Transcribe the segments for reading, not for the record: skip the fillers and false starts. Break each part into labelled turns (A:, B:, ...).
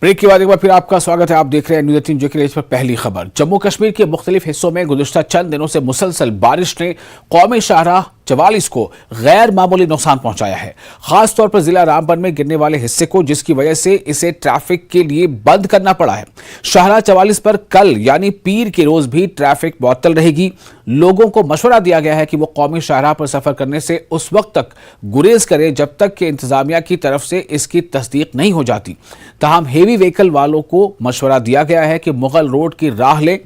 A: Break के बाद एक बार फिर आपका स्वागत है। आप देख रहे हैं न्यूज़ 18 जो कि पर पहली खबर। जम्मू कश्मीर के मुख्तलिफ हिस्सों में गुज़िश्ता चंद दिनों से मुसलसल बारिश ने कौमी शाहराह 44 को गैर मामूली नुकसान पहुंचाया है, खासतौर पर जिला रामबन में गिरने वाले हिस्से को, जिसकी वजह से इसे ट्रैफिक के लिए बंद करना पड़ा है। शाहराह 44 पर कल यानी पीर के रोज भी ट्रैफिक मुअत्तल रहेगी। लोगों को मशवरा दिया गया है कि वो कौमी शाहराह पर सफर करने से उस वक्त तक गुरेज करें जब तक कि इंतजामिया की तरफ से इसकी तस्दीक नहीं हो जाती। तमाम हेवी व्हीकल वालों को मशवरा दिया गया है कि मुगल रोड की राह लें।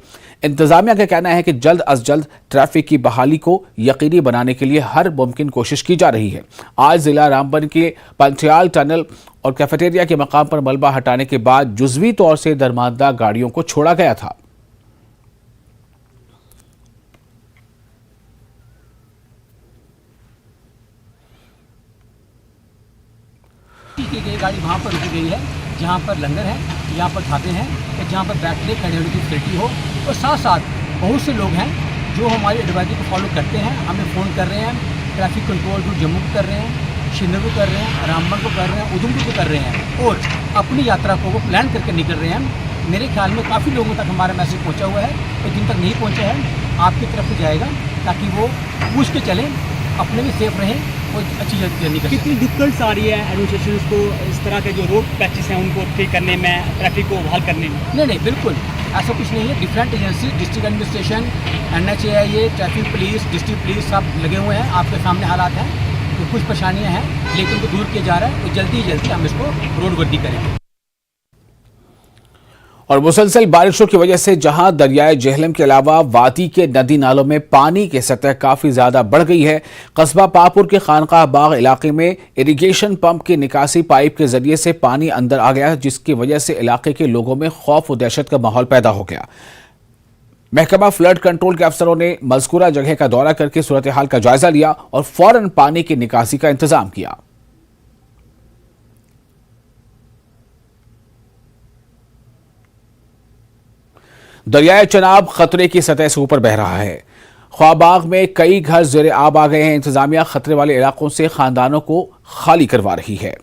A: इंतजामिया का कहना है कि जल्द अज जल्द ट्रैफिक की बहाली को यकीनी बनाने के लिए हर मुमकिन कोशिश की जा रही है। आज जिला रामबन के पंथियाल टनल और कैफेटेरिया के मकाम पर मलबा हटाने के बाद जुज़वी तौर से दरमादा गाड़ियों को छोड़ा गया था।
B: की गई गाड़ी वहाँ पर रुकी गई है जहाँ पर लंगर है, यहाँ पर ढाबे हैं, जहाँ पर बैठने खड़े होने की फैसिलिटी हो। और साथ साथ बहुत से लोग हैं जो हमारी एडवाइजरी को फॉलो करते हैं, हमें फ़ोन कर रहे हैं। ट्रैफिक कंट्रोल जो जम्मू को कर रहे हैं, श्रीनगर को कर रहे हैं, रामबन को कर रहे हैं, उधमपुर को कर रहे हैं और अपनी यात्रा को वो प्लान करके निकल रहे हैं। मेरे ख्याल में काफ़ी लोगों तक हमारा मैसेज पहुँचा हुआ है और जिन तक नहीं पहुँचा है आपकी तरफ से जाएगा ताकि वो पूछ के चलें, अपने भी सेफ रहें और अच्छी जर्नी करें।
C: कितनी डिफिकल्ट्स आ रही है एडमिनिस्ट्रेशन को इस तरह के जो रोड पैचेस हैं उनको ठीक करने में, ट्रैफिक को बहाल करने में?
B: नहीं, बिल्कुल ऐसा कुछ नहीं है। Different agency, district administration, NHAIA, traffic police, district police सब लगे हुए हैं। आपके सामने हालात हैं तो कुछ परेशानियाँ हैं लेकिन वो दूर किया जा रहा है और जल्दी ही जल्दी हम इसको रोड वर्दी करेंगे।
A: और मुसलसल बारिशों की वजह से जहां दरियाए जेहलम के अलावा वादी के नदी नालों में पानी की सतह काफी ज्यादा बढ़ गई है। कस्बा पापुर के खानकाह बाग इलाके में इरिगेशन पंप की निकासी पाइप के जरिए से पानी अंदर आ गया, जिसकी वजह से इलाके के लोगों में खौफ और दहशत का माहौल पैदा हो गया। महकमा फ्लड कंट्रोल के अफसरों ने मज़कूरा जगह का दौरा करके सूरत हाल का जायजा लिया और फौरन पानी की निकासी का इंतजाम किया। दरियाए चनाब खतरे की सतह से ऊपर बह रहा है। ख्वाबाग में कई घर ज़ेरे आब आ गए हैं। इंतजामिया खतरे वाले इलाकों से खानदानों को खाली करवा रही है।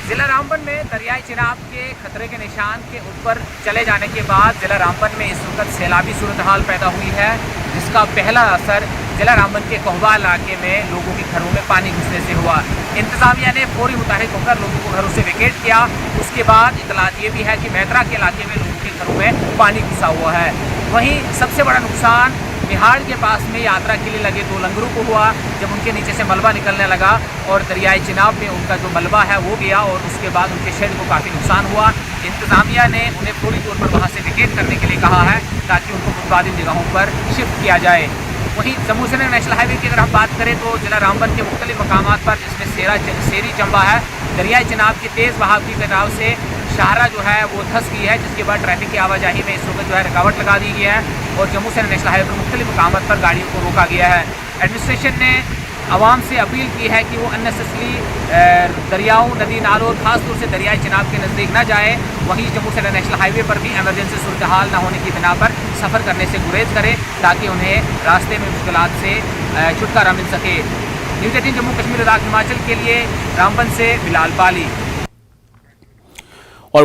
D: जिला रामबन में दरियाई चिनाब के खतरे के निशान के ऊपर चले जाने के बाद जिला रामबन में इस वक्त सैलाबी सूरत हाल पैदा हुई है, जिसका पहला असर जिला रामबन के कोहबा इलाके में लोगों के घरों में पानी घुसने से हुआ। इंतजामिया ने फौरी मुताहिक होकर लोगों को घरों से वेकेट किया। उसके बाद इतलात ये भी है कि मेहतरा के इलाके में लोगों के घरों में पानी घुसा हुआ है। वहीं सबसे बड़ा नुकसान बिहार के पास में यात्रा के लिए लगे 2 लंगरों को हुआ, जब उनके नीचे से मलबा निकलने लगा और दरियाई चिनाब में उनका जो मलबा है वो गया और उसके बाद उनके शेड को काफ़ी नुकसान हुआ। इंतजामिया ने उन्हें फौरी तौर पर वहाँ से वेकेट करने के लिए कहा है ताकि उनको मुतबादिल जगहों पर शिफ्ट किया जाए। वहीं जम्मू श्रीनगर नेशनल हाईवे की अगर हम बात करें तो जिला रामबन के मुख्तलिफ मकामात पर, जिसमें सेरी चंबा है, दरियाई चिनाब की तेज़ बहाव की कटाव से शाहरा जो है वो धंस गई है, जिसके बाद ट्रैफिक की आवाजाही में इस वक्त जो है रुकावट लगा दी गई है और जम्मू श्रीनगर नेशनल हाईवे पर मुख्तलिफ मकामात पर गाड़ियों को रोका गया है। एडमिनिस्ट्रेशन ने आवाम से अपील की है कि वो अननेसेसरी दरियाओं, नदी नालों और खासतौर से दरियाई चिनाब के नज़दीक न जाए। वहीं जम्मू श्रीनगर नेशनल हाईवे पर भी एमरजेंसी सूरत हाल न होने की बिना पर सफ़र करने से गुरेज करें ताकि उन्हें रास्ते में मुश्किलात से छुटकारा मिल सके। न्यूज़ 18 जम्मू कश्मीर लद्दाख हिमाचल के लिए रामबन से बिलाल बाली।